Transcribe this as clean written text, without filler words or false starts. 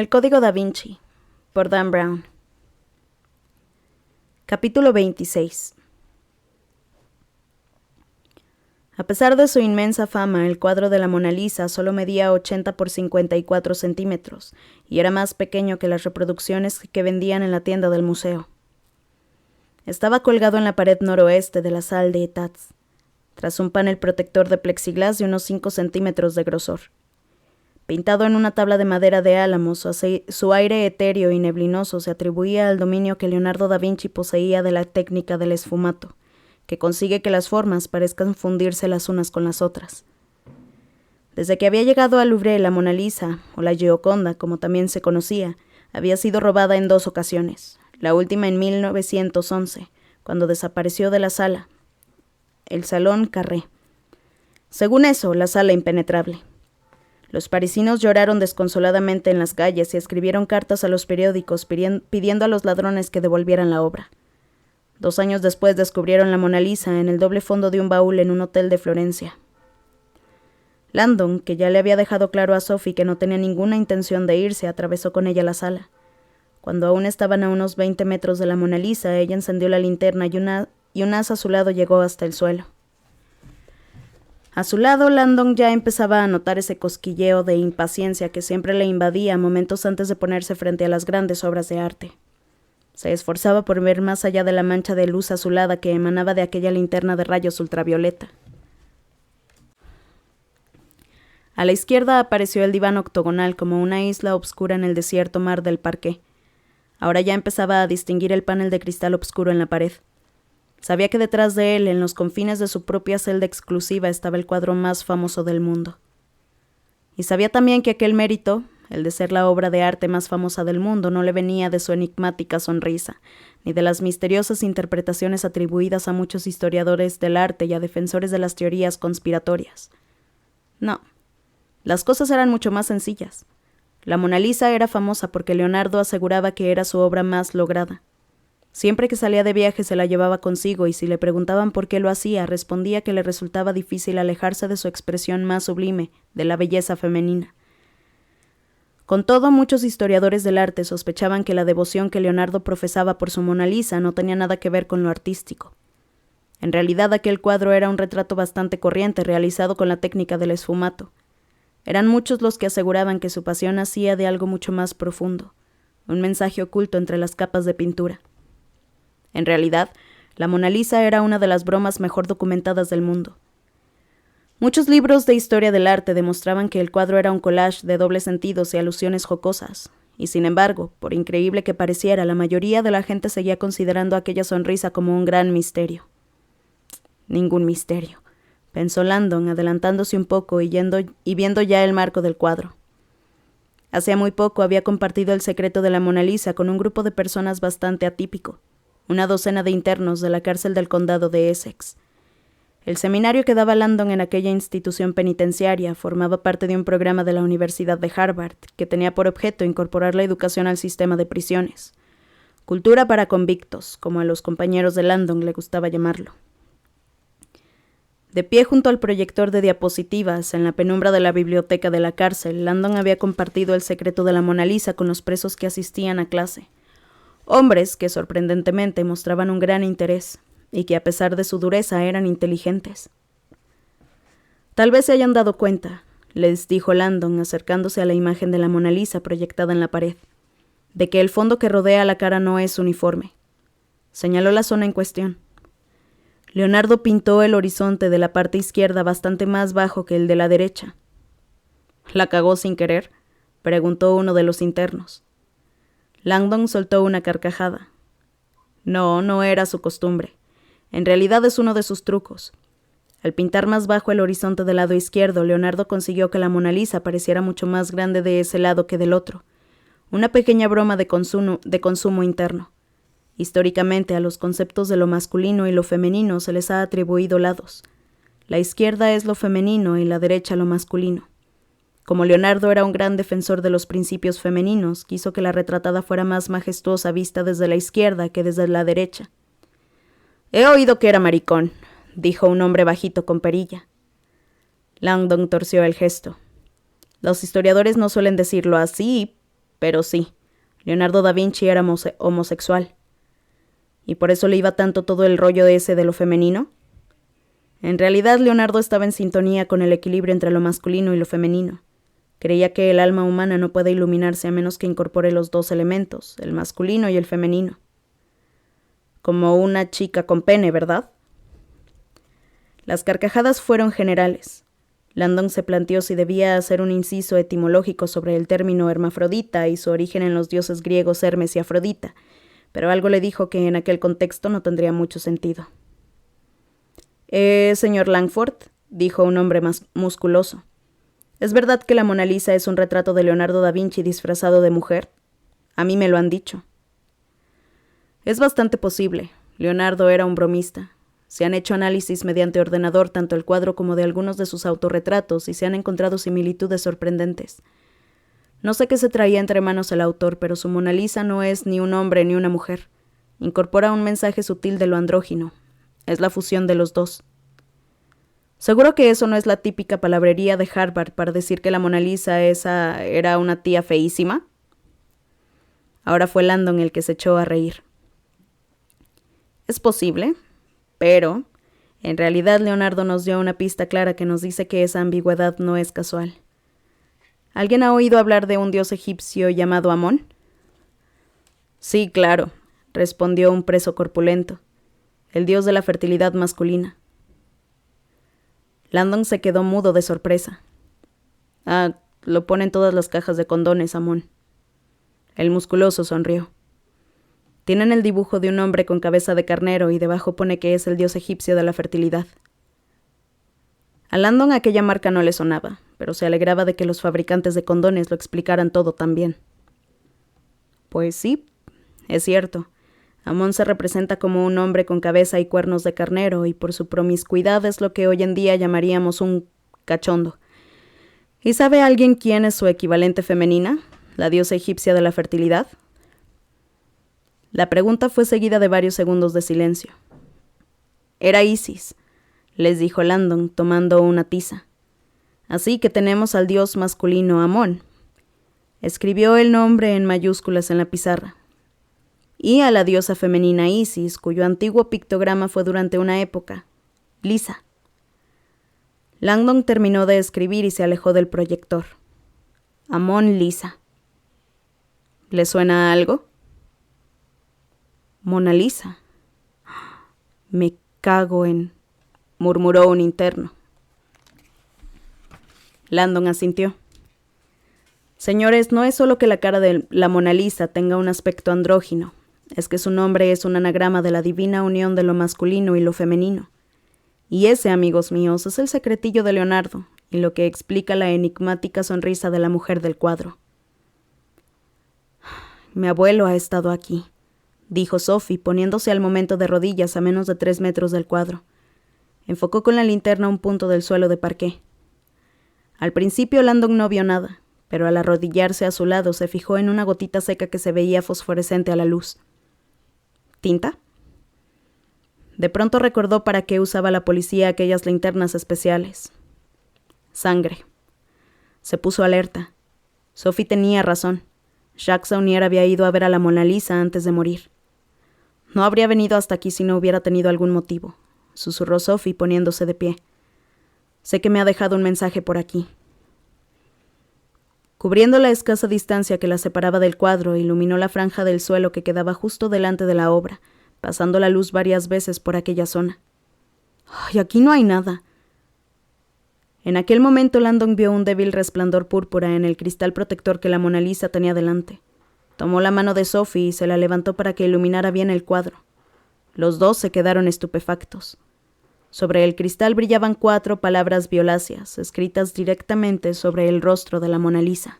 El Código Da Vinci, por Dan Brown. Capítulo 26. A pesar de su inmensa fama, el cuadro de la Mona Lisa solo medía 80 por 54 centímetros y era más pequeño que las reproducciones que vendían en la tienda del museo. Estaba colgado en la pared noroeste de la Salle des Etats, tras un panel protector de plexiglás de unos 5 centímetros de grosor. Pintado en una tabla de madera de álamos, su aire etéreo y neblinoso se atribuía al dominio que Leonardo da Vinci poseía de la técnica del esfumato, que consigue que las formas parezcan fundirse las unas con las otras. Desde que había llegado al Louvre, la Mona Lisa, o la Gioconda, como también se conocía, había sido robada en 2 ocasiones, la última en 1911, cuando desapareció de la sala, el Salón Carré. Según eso, la sala impenetrable. Los parisinos lloraron desconsoladamente en las calles y escribieron cartas a los periódicos pidiendo a los ladrones que devolvieran la obra. 2 años después descubrieron la Mona Lisa en el doble fondo de un baúl en un hotel de Florencia. Landon, que ya le había dejado claro a Sophie que no tenía ninguna intención de irse, atravesó con ella la sala. Cuando aún estaban a unos 20 metros de la Mona Lisa, ella encendió la linterna y un haz a su lado llegó hasta el suelo. A su lado, Landon ya empezaba a notar ese cosquilleo de impaciencia que siempre le invadía momentos antes de ponerse frente a las grandes obras de arte. Se esforzaba por ver más allá de la mancha de luz azulada que emanaba de aquella linterna de rayos ultravioleta. A la izquierda apareció el diván octogonal como una isla obscura en el desierto mar del parqué. Ahora ya empezaba a distinguir el panel de cristal oscuro en la pared. Sabía que detrás de él, en los confines de su propia celda exclusiva, estaba el cuadro más famoso del mundo. Y sabía también que aquel mérito, el de ser la obra de arte más famosa del mundo, no le venía de su enigmática sonrisa, ni de las misteriosas interpretaciones atribuidas a muchos historiadores del arte y a defensores de las teorías conspiratorias. No, las cosas eran mucho más sencillas. La Mona Lisa era famosa porque Leonardo aseguraba que era su obra más lograda. Siempre que salía de viaje se la llevaba consigo y si le preguntaban por qué lo hacía, respondía que le resultaba difícil alejarse de su expresión más sublime, de la belleza femenina. Con todo, muchos historiadores del arte sospechaban que la devoción que Leonardo profesaba por su Mona Lisa no tenía nada que ver con lo artístico. En realidad, aquel cuadro era un retrato bastante corriente realizado con la técnica del esfumato. Eran muchos los que aseguraban que su pasión nacía de algo mucho más profundo, un mensaje oculto entre las capas de pintura. En realidad, la Mona Lisa era una de las bromas mejor documentadas del mundo. Muchos libros de historia del arte demostraban que el cuadro era un collage de dobles sentidos y alusiones jocosas, y sin embargo, por increíble que pareciera, la mayoría de la gente seguía considerando aquella sonrisa como un gran misterio. Ningún misterio, pensó Landon, adelantándose un poco y viendo ya el marco del cuadro. Hacía muy poco había compartido el secreto de la Mona Lisa con un grupo de personas bastante atípico, una docena de internos de la cárcel del condado de Essex. El seminario que daba Landon en aquella institución penitenciaria formaba parte de un programa de la Universidad de Harvard que tenía por objeto incorporar la educación al sistema de prisiones. Cultura para convictos, como a los compañeros de Landon le gustaba llamarlo. De pie junto al proyector de diapositivas, en la penumbra de la biblioteca de la cárcel, Landon había compartido el secreto de la Mona Lisa con los presos que asistían a clase. Hombres que sorprendentemente mostraban un gran interés y que a pesar de su dureza eran inteligentes. Tal vez se hayan dado cuenta, les dijo Landon acercándose a la imagen de la Mona Lisa proyectada en la pared, de que el fondo que rodea la cara no es uniforme. Señaló la zona en cuestión. Leonardo pintó el horizonte de la parte izquierda bastante más bajo que el de la derecha. ¿La cagó sin querer?, preguntó uno de los internos. Landon soltó una carcajada. No era su costumbre. En realidad es uno de sus trucos. Al pintar más bajo el horizonte del lado izquierdo, Leonardo consiguió que la Mona Lisa pareciera mucho más grande de ese lado que del otro. Una pequeña broma de consumo interno. Históricamente, a los conceptos de lo masculino y lo femenino se les ha atribuido lados. La izquierda es lo femenino y la derecha lo masculino. Como Leonardo era un gran defensor de los principios femeninos, quiso que la retratada fuera más majestuosa vista desde la izquierda que desde la derecha. «He oído que era maricón», dijo un hombre bajito con perilla. Landon torció el gesto. «Los historiadores no suelen decirlo así, Pero sí, Leonardo da Vinci era homosexual. ¿Y por eso le iba tanto todo el rollo ese de lo femenino? En realidad, Leonardo estaba en sintonía con el equilibrio entre lo masculino y lo femenino. Creía que el alma humana no puede iluminarse a menos que incorpore los dos elementos, el masculino y el femenino. Como una chica con pene, ¿verdad? Las carcajadas fueron generales. Landon se planteó si debía hacer un inciso etimológico sobre el término hermafrodita y su origen en los dioses griegos Hermes y Afrodita, pero algo le dijo que en aquel contexto no tendría mucho sentido. Señor Langford, dijo un hombre más musculoso, ¿es verdad que la Mona Lisa es un retrato de Leonardo da Vinci disfrazado de mujer? A mí me lo han dicho. Es bastante posible. Leonardo era un bromista. Se han hecho análisis mediante ordenador tanto el cuadro como de algunos de sus autorretratos y se han encontrado similitudes sorprendentes. No sé qué se traía entre manos el autor, pero su Mona Lisa no es ni un hombre ni una mujer. Incorpora un mensaje sutil de lo andrógino. Es la fusión de los dos. ¿Seguro que eso no es la típica palabrería de Harvard para decir que la Mona Lisa esa era una tía feísima? Ahora fue Landon el que se echó a reír. Es posible, pero en realidad Leonardo nos dio una pista clara que nos dice que esa ambigüedad no es casual. ¿Alguien ha oído hablar de un dios egipcio llamado Amón? Sí, claro, respondió un preso corpulento, el dios de la fertilidad masculina. Landon se quedó mudo de sorpresa. Ah, lo pone en todas las cajas de condones, Amón. El musculoso sonrió. Tienen el dibujo de un hombre con cabeza de carnero y debajo pone que es el dios egipcio de la fertilidad. A Landon aquella marca no le sonaba, pero se alegraba de que los fabricantes de condones lo explicaran todo tan bien. Pues sí, es cierto. Amón se representa como un hombre con cabeza y cuernos de carnero y por su promiscuidad es lo que hoy en día llamaríamos un cachondo. ¿Y sabe alguien quién es su equivalente femenina, la diosa egipcia de la fertilidad? La pregunta fue seguida de varios segundos de silencio. Era Isis, les dijo Landon, tomando una tiza. Así que tenemos al dios masculino Amón. Escribió el nombre en mayúsculas en la pizarra. Y a la diosa femenina Isis, cuyo antiguo pictograma fue durante una época, Lisa. Landon terminó de escribir y se alejó del proyector. Amón Lisa. ¿Le suena a algo? Mona Lisa. Me cago en... murmuró un interno. Landon asintió. Señores, no es solo que la cara de la Mona Lisa tenga un aspecto andrógino, es que su nombre es un anagrama de la divina unión de lo masculino y lo femenino. Y ese, amigos míos, es el secretillo de Leonardo, y lo que explica la enigmática sonrisa de la mujer del cuadro. Mi abuelo ha estado aquí, dijo Sophie, poniéndose al momento de rodillas a menos de 3 metros del cuadro. Enfocó con la linterna un punto del suelo de parqué. Al principio Landon no vio nada, pero al arrodillarse a su lado se fijó en una gotita seca que se veía fosforescente a la luz. ¿Tinta? De pronto recordó para qué usaba la policía aquellas linternas especiales. Sangre. Se puso alerta. Sophie tenía razón. Jacques Saunier había ido a ver a la Mona Lisa antes de morir. No habría venido hasta aquí si no hubiera tenido algún motivo, susurró Sophie poniéndose de pie. Sé que me ha dejado un mensaje por aquí. Cubriendo la escasa distancia que la separaba del cuadro, iluminó la franja del suelo que quedaba justo delante de la obra, pasando la luz varias veces por aquella zona. ¡Ay, aquí no hay nada! En aquel momento Landon vio un débil resplandor púrpura en el cristal protector que la Mona Lisa tenía delante. Tomó la mano de Sophie y se la levantó para que iluminara bien el cuadro. Los dos se quedaron estupefactos. Sobre el cristal brillaban 4 palabras violáceas, escritas directamente sobre el rostro de la Mona Lisa.